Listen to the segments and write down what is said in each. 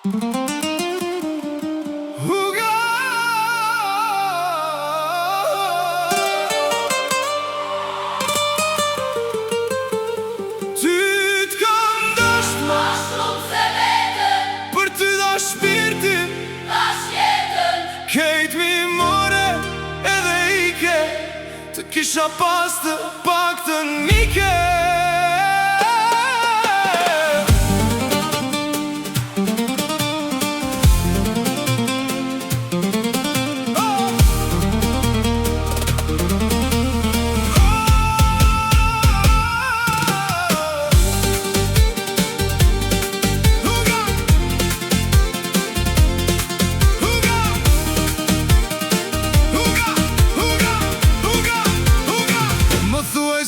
Kejt mi more edhe ike, të kisha pas të pak të nike.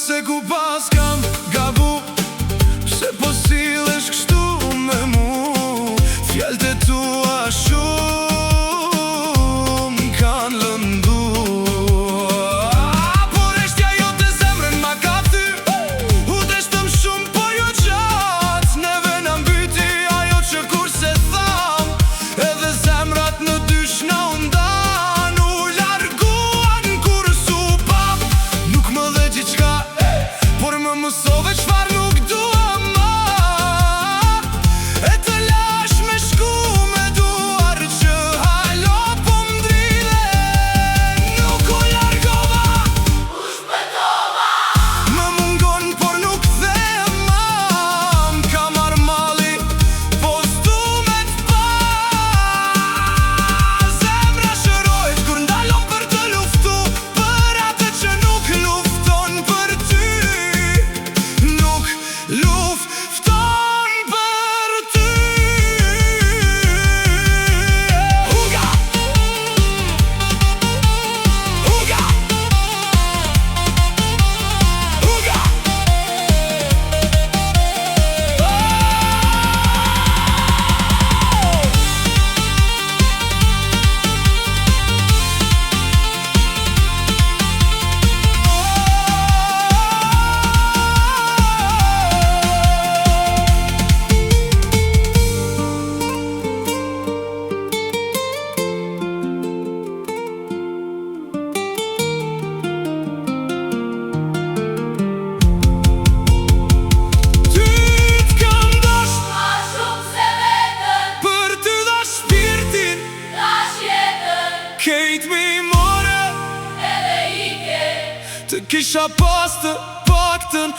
Se ku pas kam gabu, se po sillesh kështu me mu. Fjallët e tua shumë kanë lëndu, por eshtja jote zemrën ma ka thy. U deshtëm shumë po jo qatë, neve na mbyti ajo që kur se tham. Edhe zemrat në dysh na undan, u larguan kur su pap. Nuk më dhe gjithçka, por më mësove qfar nuk dua ma. E të lash me shku me duar që halo po m'dridhe. Nuk u largova, u shpëtova. Më mungon por nuk them mam. Ka marr malli, po s'du me t'pa. Zemra shërojt kur ndalo për të luftu, për atë që nuk lufton për ty. Lufton për ty. Huga, huga, huga. Kejt mi more edhe ike, të kisha pas të paktën